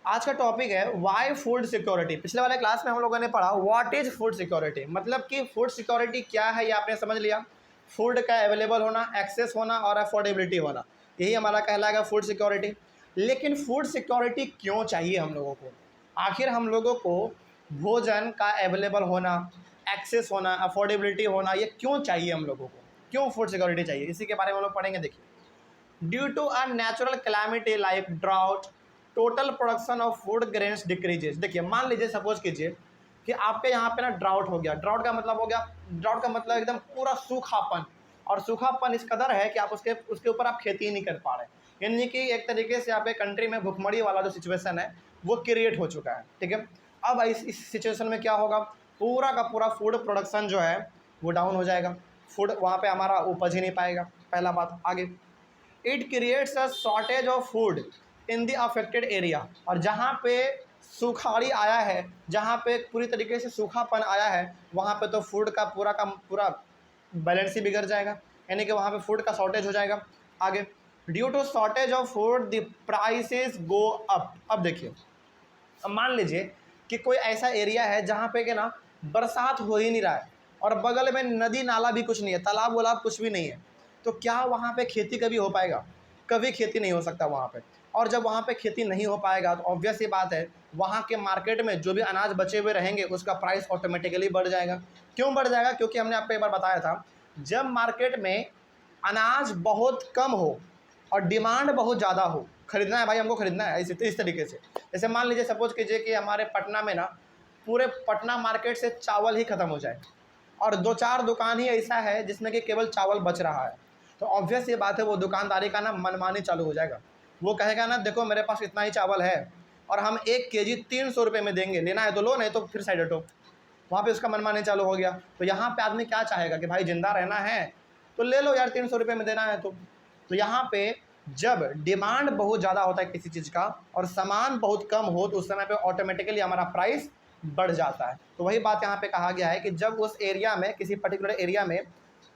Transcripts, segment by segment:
आज का टॉपिक है वाई फूड सिक्योरिटी। पिछले वाले क्लास में हम लोगों ने पढ़ा व्हाट इज फूड सिक्योरिटी, मतलब कि फूड सिक्योरिटी क्या है ये आपने समझ लिया। फूड का अवेलेबल होना, एक्सेस होना और अफोर्डेबिलिटी होना, यही हमारा कहलाएगा फूड सिक्योरिटी। लेकिन फूड सिक्योरिटी क्यों चाहिए हम लोगों को? आखिर हम लोगों को भोजन का अवेलेबल होना, एक्सेस होना, अफोर्डेबिलिटी होना, ये क्यों चाहिए हम लोगों को? क्यों फूड सिक्योरिटी चाहिए, इसी के बारे में हम लोग पढ़ेंगे। देखिए, due to a natural calamity like drought, total production of food grains decreases. देखिए, मान लीजिए, सपोज कीजिए कि आपके यहाँ पे ना ड्राउट हो गया। ड्राउट का मतलब हो गया, ड्राउट का मतलब एकदम पूरा सूखापन, और सूखापन इस कदर है कि आप उसके ऊपर आप खेती ही नहीं कर पा रहे। यानी कि एक तरीके से आपके कंट्री में भुखमरी वाला जो सिचुएशन है वो क्रिएट हो चुका है। ठीक है, अब इस सिचुएशन में क्या होगा, पूरा का पूरा फूड प्रोडक्शन जो है वो डाउन हो जाएगा। फूड वहाँ पे हमारा उपज ही नहीं पाएगा, पहला बात। आगे, it creates a shortage of food in the affected area. और जहाँ पे सुखाड़ी आया है, जहाँ पे पूरी तरीके से सूखापन आया है, वहाँ पे तो फूड का पूरा बैलेंस ही बिगड़ जाएगा, यानी कि वहाँ पे फूड का शॉर्टेज हो जाएगा। आगे, due to shortage of food the prices go up. अब देखिए, अब मान लीजिए कि कोई ऐसा एरिया है जहाँ पे कि ना बरसात हो ही नहीं रहा है, और बगल में नदी नाला भी कुछ नहीं है, तालाब वलाब कुछ भी नहीं है, तो क्या वहाँ पे खेती कभी हो पाएगा? कभी खेती नहीं हो सकता वहाँ पे। और जब वहाँ पे खेती नहीं हो पाएगा तो ऑब्वियस ही बात है, वहाँ के मार्केट में जो भी अनाज बचे हुए रहेंगे उसका प्राइस ऑटोमेटिकली बढ़ जाएगा। क्यों बढ़ जाएगा? क्योंकि हमने आपको एक बार बताया था, जब मार्केट में अनाज बहुत कम हो और डिमांड बहुत ज़्यादा हो, खरीदना है भाई, हमको खरीदना है, इस तरीके से। जैसे मान लीजिए, सपोज कीजिए कि हमारे पटना में ना पूरे पटना मार्केट से चावल ही ख़त्म हो जाए, और दो चार दुकान ही ऐसा है जिसमें कि केवल चावल बच रहा है, तो ऑब्वियस ये बात है, वो दुकानदारी का ना मनमानी चालू हो जाएगा। वो कहेगा ना, देखो मेरे पास इतना ही चावल है और हम 1 केजी 300 रुपये में देंगे, लेना है तो लो, नहीं तो फिर साइड हटो। वहाँ पे उसका मनमानी चालू हो गया। तो यहाँ पे आदमी क्या चाहेगा कि भाई जिंदा रहना है तो ले लो यार, 300 रुपये में देना है तो यहाँ पे जब डिमांड बहुत ज़्यादा होता है किसी चीज़ का और सामान बहुत कम हो, तो उस समय पे ऑटोमेटिकली हमारा प्राइस बढ़ जाता है। तो वही बात यहाँ पे कहा गया है कि जब उस एरिया में, किसी पर्टिकुलर एरिया में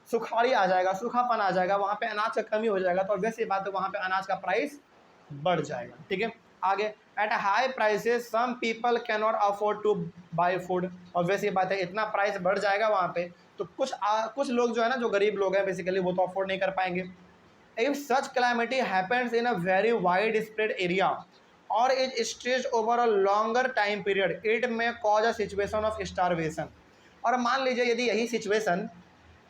सुखाड़ी आ जाएगा, सूखापन आ जाएगा, वहाँ पे अनाज का कमी हो जाएगा, तो वैसी बात है, वहाँ पे अनाज का प्राइस बढ़ जाएगा। ठीक है, आगे, at high prices some people can not afford to buy food. और वैसी बात है, इतना प्राइस बढ़ जाएगा वहाँ पे, तो कुछ लोग जो है ना, जो गरीब लोग हैं बेसिकली, वो तो अफोर्ड नहीं कर पाएंगे। If such calamity happens in a very wide spread area और is stretched over a longer time period, it may cause a situation of starvation. और मान लीजिए यदि यही सिचुएशन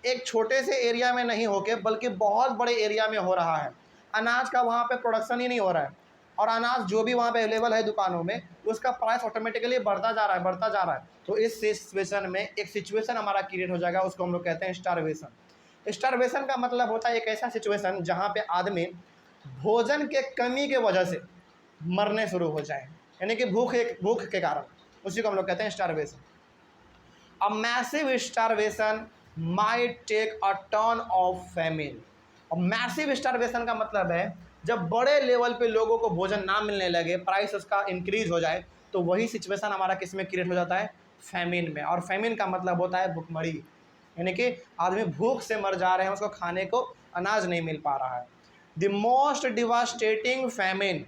एक छोटे से एरिया में नहीं होके बल्कि बहुत बड़े एरिया में हो रहा है, अनाज का वहाँ पे प्रोडक्शन ही नहीं हो रहा है, और अनाज जो भी वहाँ पे अवेलेबल है दुकानों में, उसका प्राइस ऑटोमेटिकली बढ़ता जा रहा है, बढ़ता जा रहा है, तो इस सिचुएशन में एक सिचुएशन हमारा क्रिएट हो जाएगा, उसको हम लोग कहते हैं स्टारवेशन। स्टारवेशन का मतलब होता है एक ऐसा सिचुएशन जहाँ पे आदमी भोजन के कमी के वजह से मरने शुरू हो जाए, यानी कि भूख के कारण, उसी को हम लोग कहते हैं starvation. A massive starvation might take a turn of famine। और मैसिव स्टारवेशन का मतलब है जब बड़े लेवल पे लोगों को भोजन ना मिलने लगे, प्राइस उसका इंक्रीज हो जाए, तो वही सिचुएशन हमारा किस में क्रिएट हो जाता है? फैमिन में। और फैमिन का मतलब होता है भुखमरी, यानी कि आदमी भूख से मर जा रहे हैं, उसको खाने को अनाज नहीं मिल पा रहा है। The most devastating famine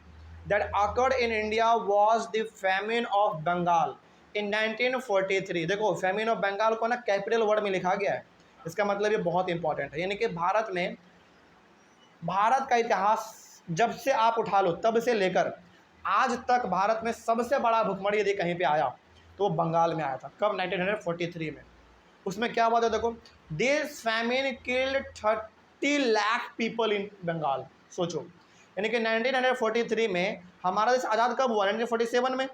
that occurred in India was the famine of Bengal in 1943। देखो, फैमिन ऑफ बंगाल को ना कैपिटल वर्ड में लिखा गया है, इसका मतलब ये बहुत इंपॉर्टेंट है। यानी कि भारत का इतिहास जब से आप उठा लो, तब से लेकर आज तक भारत में सबसे बड़ा भुखमरी यदि कहीं पे आया तो वो बंगाल में आया था। कब? 1943 में। उसमें क्या हुआ था देखो, this famine killed 30 lakh people in Bengal. सोचो, यानी कि 1943 में हमारा देश आज़ाद कब हुआ? 1947 में,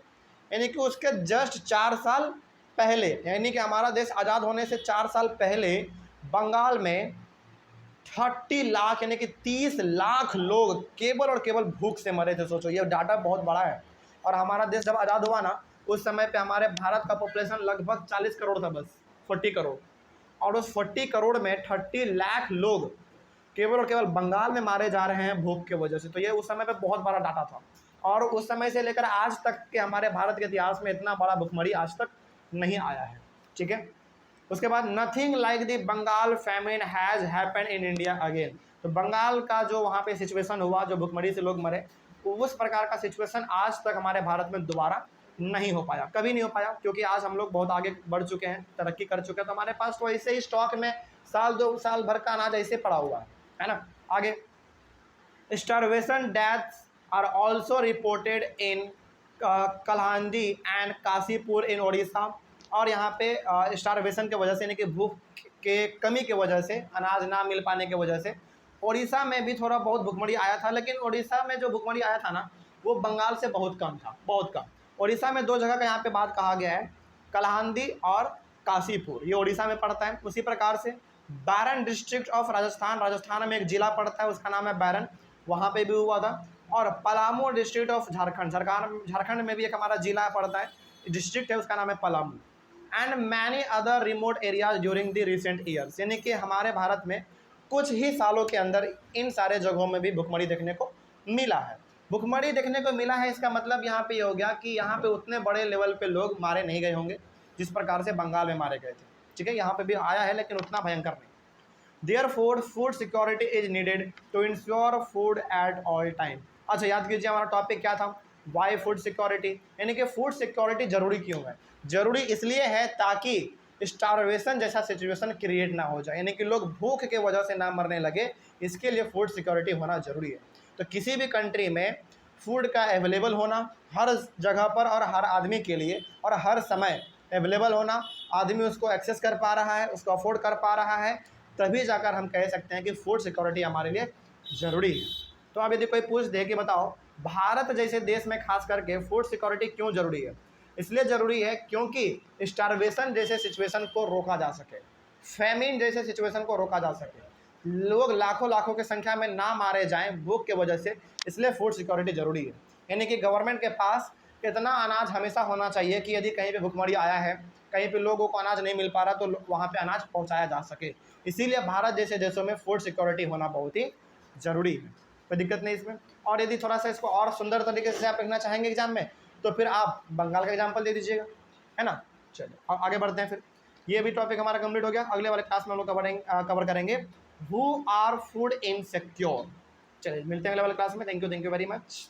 यानी कि उसके जस्ट 4 साल पहले, यानी कि हमारा देश आज़ाद होने से 4 साल पहले बंगाल में 30 लाख यानी कि 30 लाख लोग केवल और केवल भूख से मरे थे। सोचो, ये डाटा बहुत बड़ा है। और हमारा देश जब आज़ाद हुआ ना, उस समय पे हमारे भारत का पॉपुलेशन लगभग 40 करोड़ था, बस 40 करोड़। और उस 40 करोड़ में 30 लाख लोग केवल और केवल बंगाल में मारे जा रहे हैं भूख के वजह से। तो ये उस समय पे बहुत बड़ा डाटा था, और उस समय से लेकर आज तक के हमारे भारत के इतिहास में इतना बड़ा भुखमरी आज तक नहीं आया है। ठीक है, उसके बाद nothing like the Bengal famine has happened in India again. तो बंगाल का जो वहाँ पे सिचुएशन हुआ, जो भुखमरी से लोग मरे, उस प्रकार का सिचुएशन आज तक हमारे भारत में दोबारा नहीं हो पाया, कभी नहीं हो पाया, क्योंकि आज हम लोग बहुत आगे बढ़ चुके हैं, तरक्की कर चुके हैं, तो हमारे पास तो ऐसे ही स्टॉक में साल 2 साल भर का अनाज ऐसे पड़ा हुआ है ना। आगे, starvation deaths are also reported in Kalahandi and Kashipur in Odisha. और यहाँ पे स्टारवेशन के वजह से, यानी कि भूख के कमी की वजह से, अनाज ना मिल पाने की वजह से ओडिशा में भी थोड़ा बहुत भुखमरी आया था, लेकिन ओडिशा में जो भुखमरी आया था ना, वो बंगाल से बहुत कम था, बहुत कम। ओडिशा में 2 जगह का यहाँ पे बात कहा गया है, कलहांडी और काशीपुर, ये ओडिशा में पड़ता है। उसी प्रकार से बैरन डिस्ट्रिक्ट ऑफ राजस्थान, राजस्थान में एक जिला पड़ता है, उसका नाम है बैरन, वहाँ पे भी हुआ था। और पलामू डिस्ट्रिक्ट ऑफ झारखंड, झारखंड में भी एक हमारा जिला पड़ता है, डिस्ट्रिक्ट है, उसका नाम है Palamu. And many other remote areas during the recent years, यानी कि हमारे भारत में कुछ ही सालों के अंदर इन सारे जगहों में भी भुखमरी देखने को मिला है। भुखमरी देखने को मिला है, इसका मतलब यहाँ पे ये हो गया कि यहाँ पे उतने बड़े लेवल पे लोग मारे नहीं गए होंगे जिस प्रकार से बंगाल में मारे गए थे, ठीक है, यहाँ पे भी आया है लेकिन उतना भयंकर नहीं। Therefore, food security is needed to ensure food at all time। अच्छा, याद कीजिए हमारा टॉपिक क्या था, वाई फूड सिक्योरिटी, यानी कि फूड सिक्योरिटी जरूरी क्यों है। जरूरी इसलिए है ताकि स्टारवेशन जैसा सिचुएशन क्रिएट ना हो जाए, यानी कि लोग भूख के वजह से ना मरने लगे, इसके लिए फूड सिक्योरिटी होना जरूरी है। तो किसी भी कंट्री में फूड का अवेलेबल होना हर जगह पर और हर आदमी के लिए और हर समय अवेलेबल होना, आदमी उसको एक्सेस कर पा रहा है, उसको अफोर्ड कर पा रहा है, तभी जाकर हम कह सकते हैं कि फूड सिक्योरिटी हमारे लिए ज़रूरी है। तो अब यदि कोई पूछ दे कि बताओ भारत जैसे देश में खास करके फूड सिक्योरिटी क्यों ज़रूरी है, इसलिए ज़रूरी है क्योंकि स्टारवेशन जैसे सिचुएशन को रोका जा सके, फैमिन जैसे सिचुएशन को रोका जा सके, लोग लाखों लाखों की संख्या में ना मारे जाएं भूख की वजह से, इसलिए फूड सिक्योरिटी ज़रूरी है। यानी कि गवर्नमेंट के पास इतना अनाज हमेशा होना चाहिए कि यदि कहीं पे भुखमरी आया है, कहीं पे लोगों को अनाज नहीं मिल पा रहा, तो वहाँ पे अनाज पहुँचाया जा सके। इसीलिए भारत जैसे देशों में फूड सिक्योरिटी होना बहुत ही ज़रूरी है, कोई दिक्कत नहीं इसमें। और यदि थोड़ा सा इसको और सुंदर तरीके से आप लिखना चाहेंगे एग्जाम में, तो फिर आप बंगाल का एग्जाम्पल दे दीजिएगा, है ना। चलिए अब आगे बढ़ते हैं। फिर ये भी टॉपिक हमारा कंप्लीट हो गया। अगले वाले क्लास में हम लोग कवर करेंगे हु आर फूड इनसिक्योर। चलिए मिलते हैं अगले वाले क्लास में। Thank you very much.